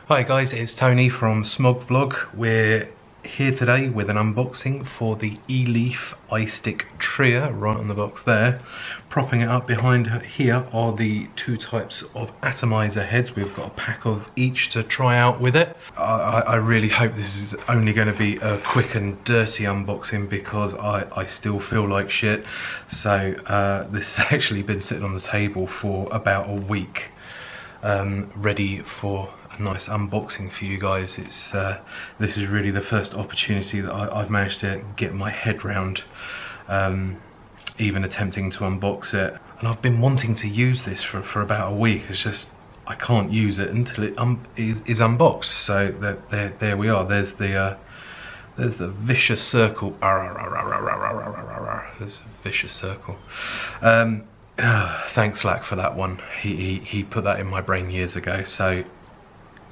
Hi guys, it's Tony from Smog Vlog. We're here today with an unboxing for the Eleaf Tria, right on the box there. Propping it up behind here are the two types of atomizer heads. We've got a pack of each to try out with it. I really hope this is only going to be a quick and dirty unboxing because I still feel like shit. So this has actually been sitting on the table for about a week, ready for a nice unboxing for you guys. It's this is really the first opportunity that I've managed to get my head round, even attempting to unbox it. And I've been wanting to use this for about a week. It's just I can't use it until it is unboxed. So there we are. There's the vicious circle. There's a vicious circle. Thanks Slack for that one. He put that in my brain years ago, so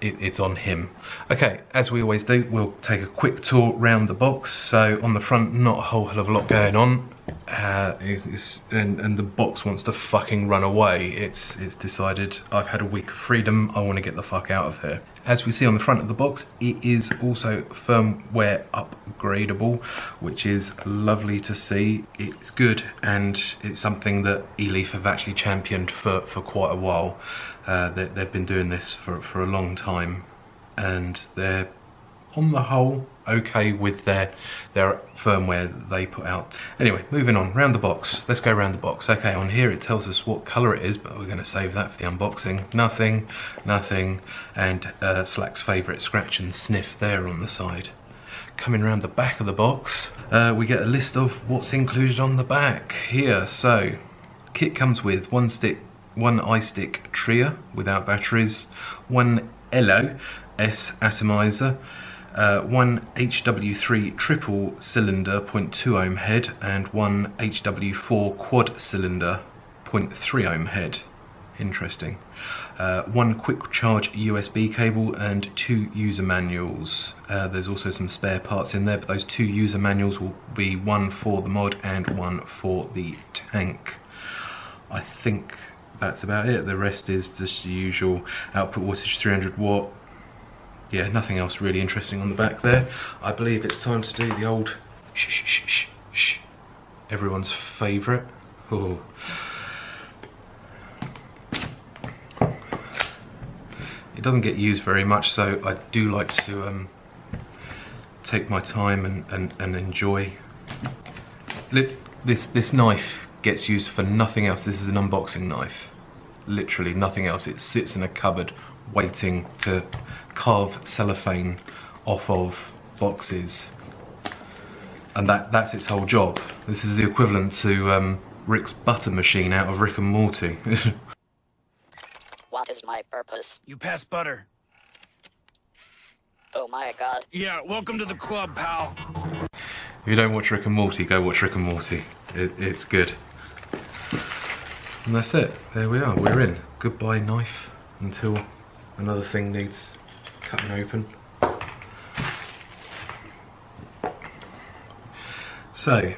it's on him. Okay, as we always do, we'll take a quick tour round the box. So on the front, not a whole hell of a lot going on. And the box wants to fucking run away. It's decided I've had a week of freedom, I want to get the fuck out of here. As we see on the front of the box, it is also firmware upgradable, which is lovely to see. It's good, and it's something that Eleaf have actually championed for quite a while. They've been doing this for a long time, and they're on the whole okay with their firmware that they put out. Anyway, moving on, round the box. Let's go round the box. Okay, on here it tells us what colour it is, but we're going to save that for the unboxing. Nothing, and Slack's favourite scratch and sniff there on the side. Coming around the back of the box, we get a list of what's included on the back here. So, kit comes with one iStick Tria without batteries, one Eleaf atomizer, one HW3 triple cylinder 0.2 ohm head, and one HW4 quad cylinder 0.3 ohm head. Interesting. One quick charge USB cable and two user manuals. There's also some spare parts in there, but those two user manuals will be one for the mod and one for the tank. I think that's about it. The rest is just the usual output wattage, 300 watt. Yeah, nothing else really interesting on the back there. I believe it's time to do the old shh, everyone's favourite. Oh. It doesn't get used very much, so I do like to take my time and enjoy. This knife gets used for nothing else. This is an unboxing knife. Literally nothing else. It sits in a cupboard waiting to carve cellophane off of boxes, and that's its whole job. This is the equivalent to Rick's butter machine out of Rick and Morty. What is my purpose? You pass butter. Oh my god. Yeah, welcome to the club, pal. If you don't watch Rick and Morty, go watch Rick and Morty. It's good. And that's it. There we are. We're in. Goodbye knife until another thing needs cutting open. So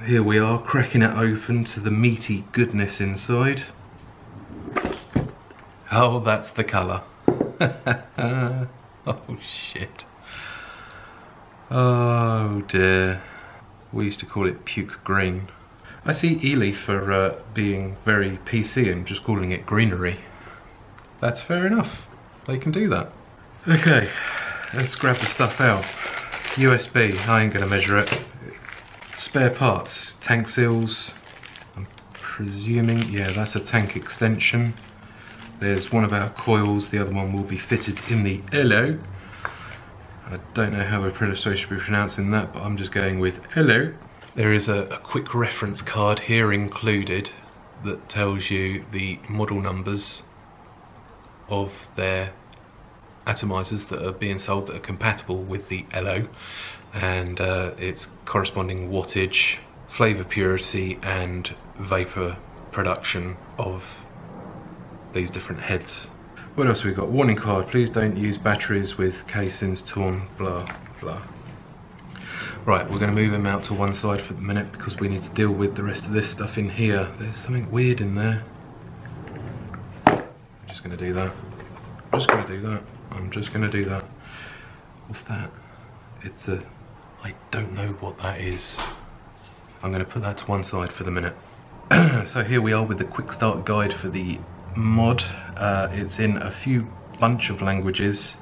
here we are, cracking it open to the meaty goodness inside. Oh, that's the colour. Oh shit. Oh dear. We used to call it puke green. I see Eleaf for being very PC and just calling it greenery. That's fair enough. They can do that. Okay, let's grab the stuff out. USB, I ain't gonna measure it. Spare parts, tank seals. I'm presuming, yeah, that's a tank extension. There's one of our coils, the other one will be fitted in the Eleaf. I don't know how we're supposed to be pronouncing that, but I'm just going with Eleaf. There is a quick reference card here included that tells you the model numbers of their atomizers that are being sold that are compatible with the Eleaf, and its corresponding wattage, flavour purity and vapour production of these different heads. What else have we got? Warning card, please don't use batteries with casings torn, blah blah. Right, we're going to move him out to one side for the minute because we need to deal with the rest of this stuff in here. There's something weird in there. I'm just going to do that. I'm just going to do that. I'm just going to do that. What's that? It's a... I don't know what that is. I'm going to put that to one side for the minute. So here we are with the quick start guide for the mod. It's in a bunch of languages,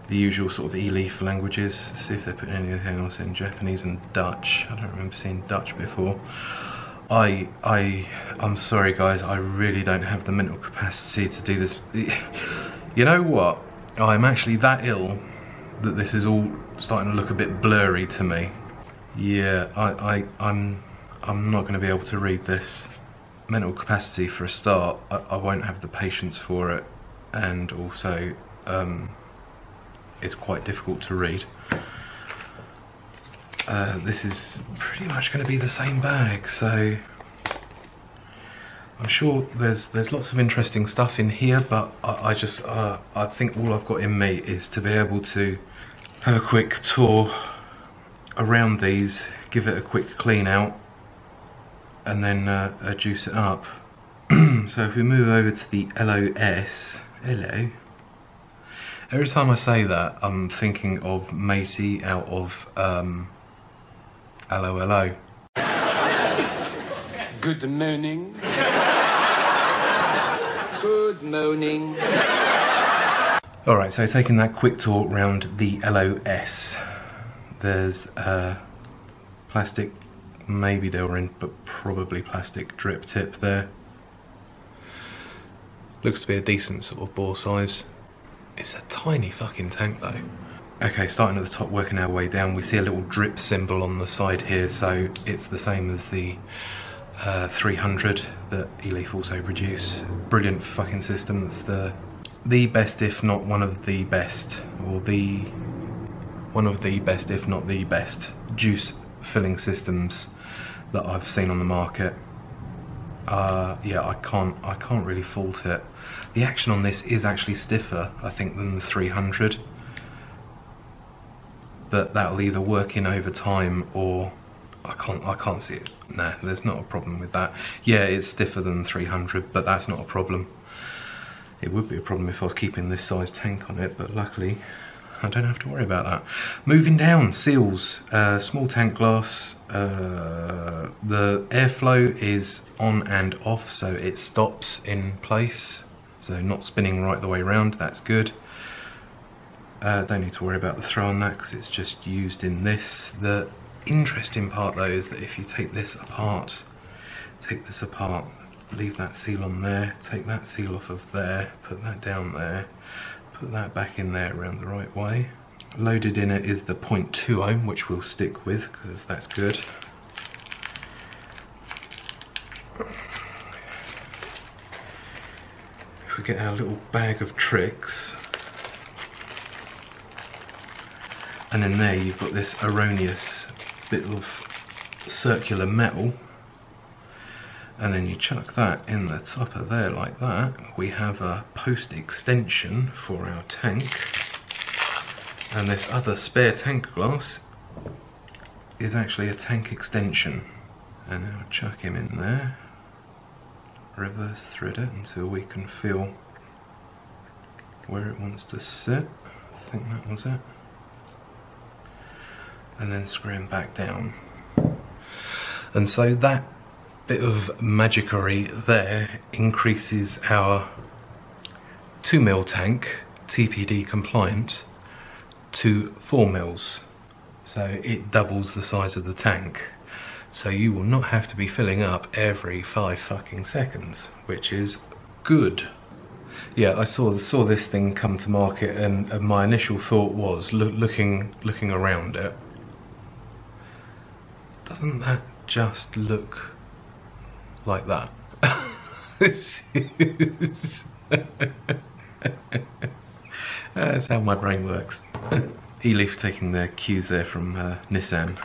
the usual sort of Eleaf languages. Let's see if they're putting anything else in. Japanese and Dutch. I don't remember seeing Dutch before. I'm sorry guys, I really don't have the mental capacity to do this. You know what? I'm actually that ill that this is all starting to look a bit blurry to me. Yeah, I'm not going to be able to read this. Mental capacity for a start, I won't have the patience for it, and also it's quite difficult to read. This is pretty much going to be the same bag, so I'm sure there's lots of interesting stuff in here, but I think all I've got in me is to be able to have a quick tour around these, give it a quick clean out, and then juice it up. So if we move over to the LOS, hello. Every time I say that, I'm thinking of Macy out of LOLO. Good morning. Good morning. Alright, so taking that quick tour around the LOS. There's plastic, maybe Delrin, but probably plastic drip tip there. Looks to be a decent sort of bore size. It's a tiny fucking tank though. Okay, starting at the top, working our way down, we see a little drip symbol on the side here, so it's the same as the 300 that Eleaf also produce. Brilliant fucking system. That's the best, if not one of the best, or one of the best, if not the best, juice filling systems that I've seen on the market. Yeah, I can't really fault it. The action on this is actually stiffer, I think, than the 300. But that'll either work in over time, or I can't see it. Nah, there's not a problem with that. Yeah, it's stiffer than 300, but that's not a problem. It would be a problem if I was keeping this size tank on it, but luckily I don't have to worry about that. Moving down, seals, small tank glass. The airflow is on and off, so it stops in place, so not spinning right the way around. That's good. Don't need to worry about the throw on that because it's just used in this. The interesting part though is that if you take this apart, leave that seal on there, take that seal off of there, put that down there, put that back in there around the right way. Loaded in it is the 0.2 ohm, which we'll stick with because that's good. If we get our little bag of tricks, and in there you've got this erroneous bit of circular metal, and then you chuck that in the top of there like that. We have a post extension for our tank, and this other spare tank glass is actually a tank extension. And now chuck him in there, reverse thread it until we can feel where it wants to sit. I think that was it. And then screw him back down. And so that bit of magickery there increases our 2mm tank, TPD compliant, to 4mm. So it doubles the size of the tank. So you will not have to be filling up every 5 fucking seconds, which is good. Yeah, I saw this thing come to market, and my initial thought was, looking around it, doesn't that just look like that? That's how my brain works. Eleaf taking their cues there from Nissan.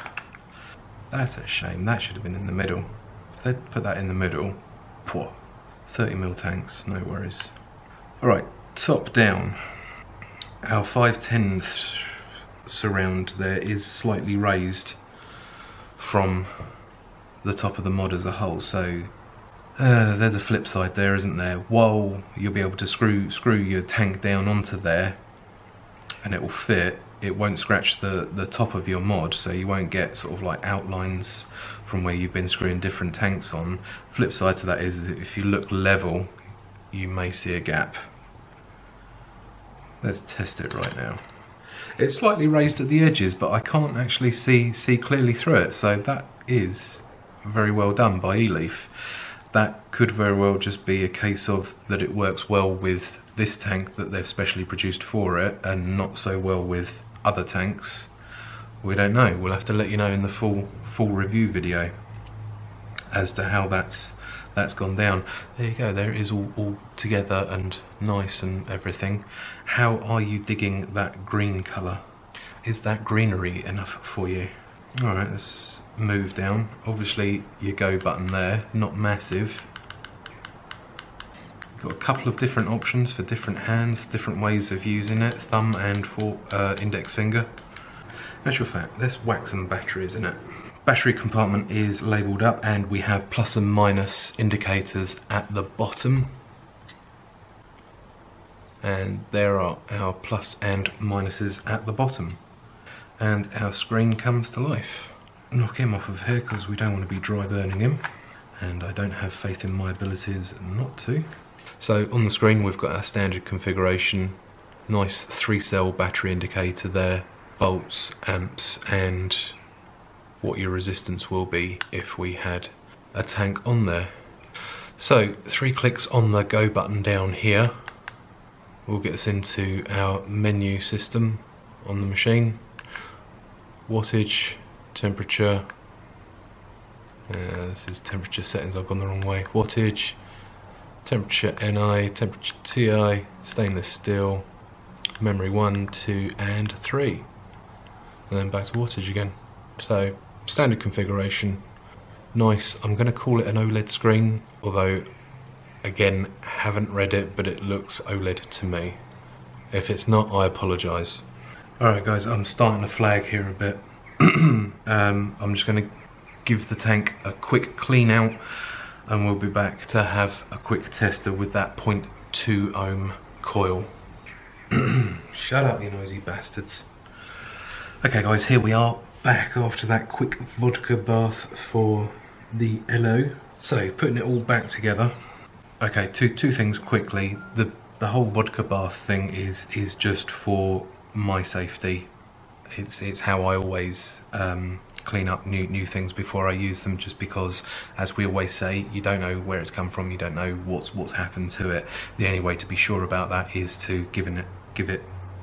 That's a shame, that should have been in the middle. If they'd put that in the middle, 30mm tanks, no worries. Alright, top down. Our 510 surround there is slightly raised from the top of the mod as a whole, so there's a flip side there, isn't there? While you'll be able to screw your tank down onto there, and it will fit. It won't scratch the top of your mod, so you won't get sort of like outlines from where you've been screwing different tanks on. Flip side to that is if you look level, you may see a gap. Let's test it right now. It's slightly raised at the edges, but I can't actually see clearly through it, so that is very well done by Eleaf. That could very well just be a case of that it works well with this tank that they've specially produced for it and not so well with other tanks. We don't know. We'll have to let you know in the full review video as to how that's gone down. There you go, there it is all together and nice and everything. How are you digging that green colour? Is that greenery enough for you? Alright, let's move down. Obviously your go button there, not massive. Got a couple of different options for different hands, different ways of using it, thumb and for index finger. In actual fact, let's whack some batteries in it. Battery compartment is labelled up and we have plus and minus indicators at the bottom. And there are our plus and minuses at the bottom. And our screen comes to life. Knock him off of here because we don't want to be dry burning him. And I don't have faith in my abilities not to. So on the screen we've got our standard configuration. Nice 3-cell battery indicator there. Volts, amps and what your resistance will be if we had a tank on there. So 3 clicks on the go button down here will get us into our menu system on the machine. Wattage, temperature, this is temperature settings, I've gone the wrong way. Wattage, temperature NI, temperature TI, stainless steel, memory 1, 2 and 3, and then back to wattage again. So standard configuration, nice. I'm going to call it an OLED screen, although again haven't read it, but it looks OLED to me. If it's not, I apologise. Alright guys, I'm starting to flag here a bit. I'm just going to give the tank a quick clean out and we'll be back to have a quick tester with that 0.2 ohm coil. Shut up you noisy bastards. Okay guys, here we are back after that quick vodka bath for the LO. So putting it all back together. Okay, two things quickly. The whole vodka bath thing is just for my safety. It's how I always clean up new things before I use them, just because, as we always say, you don't know where it's come from, you don't know what's happened to it. The only way to be sure about that is to give it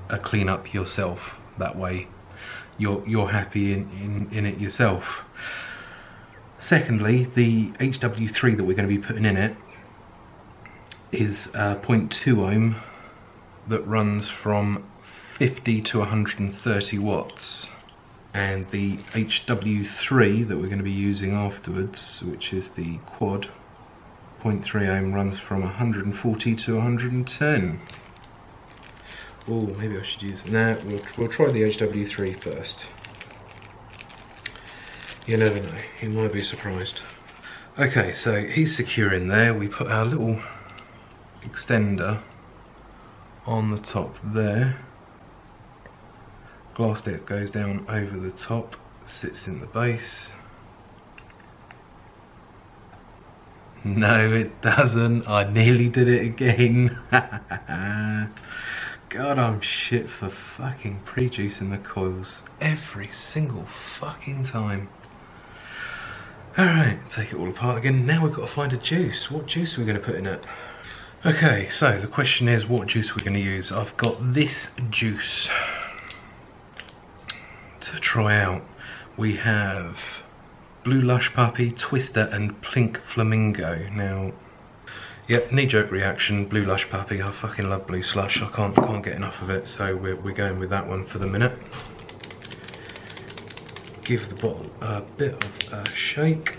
a clean up yourself. That way you're happy in it yourself. Secondly, the HW3 that we're going to be putting in it is 0.2 ohm that runs from 50 to 130 watts, and the HW3 that we're going to be using afterwards, which is the quad, 0.3 ohm, runs from 140 to 110. Oh, maybe I should use... Nah, we'll try the HW3 first. You never know, you might be surprised. Okay, so he's secure in there. We put our little extender on the top there. Glass dip goes down over the top, sits in the base. No, it doesn't. I nearly did it again. God, I'm shit for fucking pre-juicing the coils every single fucking time. Alright, take it all apart again. Now we've got to find a juice. What juice are we going to put in it? Okay, so the question is what juice we're going to use. I've got this juice to try out. We have Blue Lush Puppy, Twister and Pink Flamingo. Now, yep, knee-jerk reaction, Blue Lush Puppy. I fucking love Blue Slush. I can't get enough of it, so we're going with that one for the minute. Give the bottle a bit of a shake.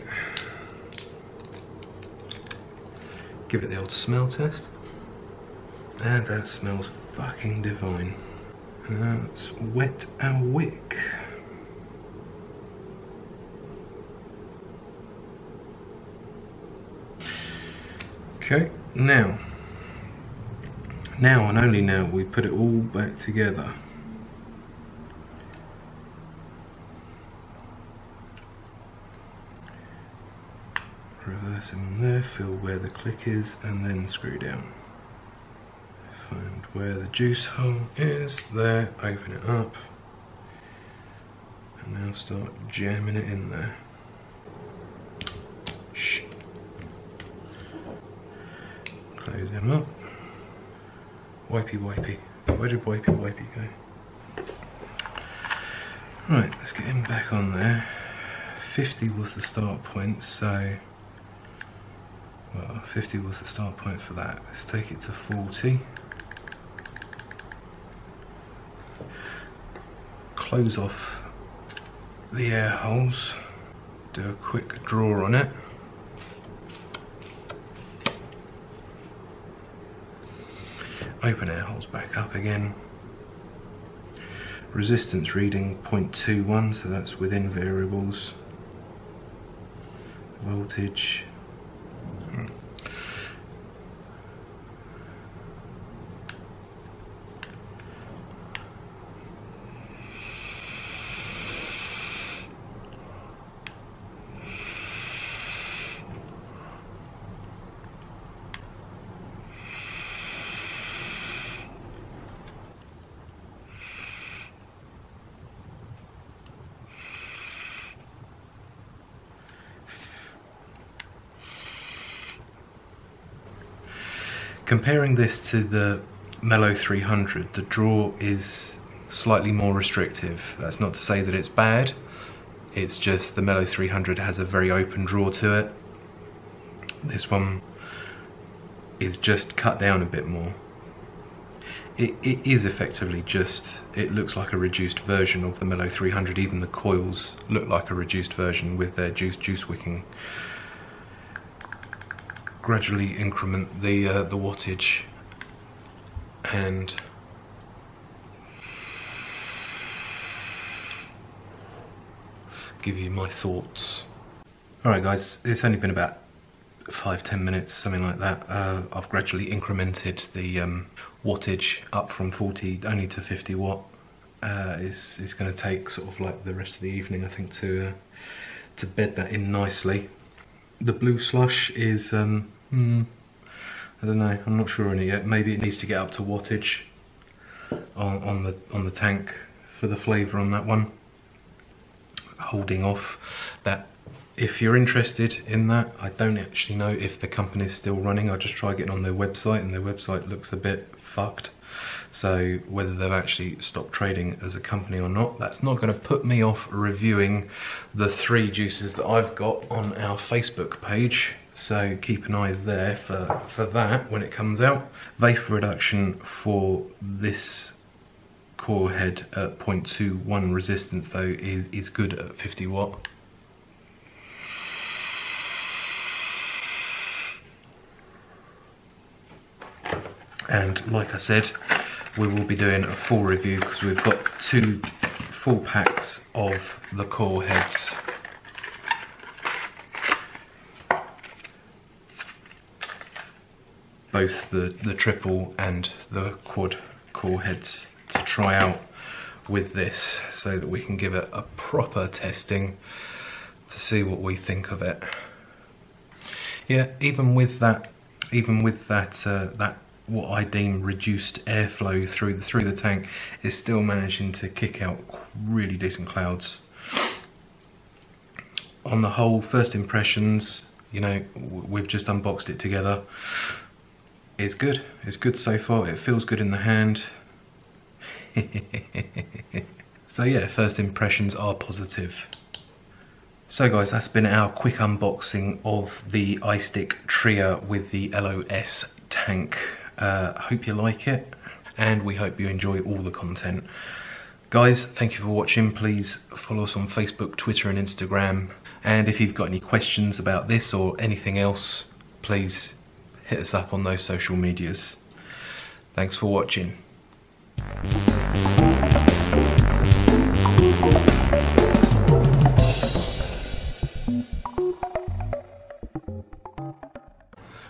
Give it the old smell test. And that smells fucking divine. Now let's wet our wick. Okay, now and only now we put it all back together. reverse in there, feel where the click is, and then screw down. Find where the juice hole is, there, open it up, and now start jamming it in there. Shh. Close them up. Wipey wipey. Where did wipey wipey go? Right, let's get him back on there. 50 was the start point, so... well, 50 was the start point for that. Let's take it to 40. Close off the air holes. Do a quick draw on it. Open air holes back up again. Resistance reading 0.21, so that's within variables. Voltage. Comparing this to the Mellow 300, the draw is slightly more restrictive. That's not to say that it's bad, it's just the Mellow 300 has a very open draw to it. This one is just cut down a bit more. It is effectively just, it looks like a reduced version of the Mellow 300. Even the coils look like a reduced version with their juice wicking. Gradually increment the wattage and give you my thoughts. Alright guys, it's only been about 5-10 minutes, something like that. I've gradually incremented the wattage up from 40 only to 50 watt. It's going to take sort of like the rest of the evening, I think, to bed that in nicely. The blue slush is, I don't know, I'm not sure on it yet. Maybe it needs to get up to wattage on the tank for the flavour on that one. Holding off that. If you're interested in that, I don't actually know if the company's still running. I just tried getting on their website and their website looks a bit fucked. So whether they've actually stopped trading as a company or not, that's not going to put me off reviewing the 3 juices that I've got on our Facebook page. So keep an eye there for that when it comes out. Vapor reduction for this core head at 0.21 resistance though is good at 50 watt. And like I said, we will be doing a full review because we've got 2 full packs of the core heads. Both the triple and the quad core heads to try out with this so that we can give it a proper testing to see what we think of it. Yeah, even with that what I deem reduced airflow through the tank is still managing to kick out really decent clouds. On the whole, first impressions, you know, we've just unboxed it together. It's good. It's good so far. It feels good in the hand. So yeah, first impressions are positive. So guys, that's been our quick unboxing of the iStick Tria with the LOS tank. Hope you like it, and we hope you enjoy all the content. Guys, thank you for watching. Please follow us on Facebook, Twitter and Instagram. And if you've got any questions about this or anything else, please hit us up on those social medias. Thanks for watching.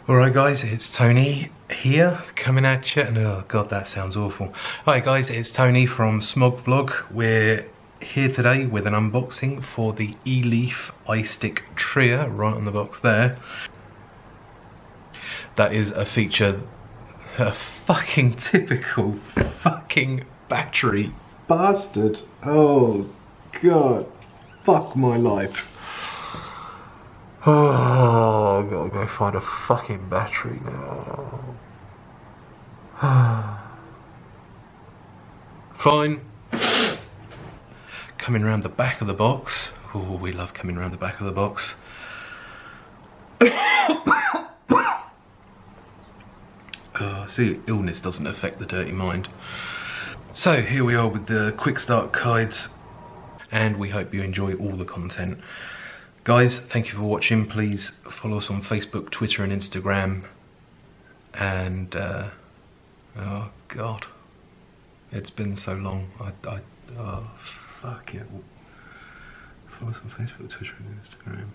Alright guys, it's Tony here, coming at you, and oh god, that sounds awful. Alright guys, it's Tony from Smog Vlog. We're here today with an unboxing for the Eleaf iStick Tria, right on the box there. That is a feature, a fucking typical fucking battery bastard. Oh god, fuck my life. Oh, I've got to go find a fucking battery now. Fine. Coming around the back of the box. Oh, we love coming around the back of the box. See, illness doesn't affect the dirty mind. So here we are with the quick start guides, and we hope you enjoy all the content. Guys, thank you for watching. Please follow us on Facebook, Twitter and Instagram. And, oh God, it's been so long. Oh, fuck it. Follow us on Facebook, Twitter and Instagram.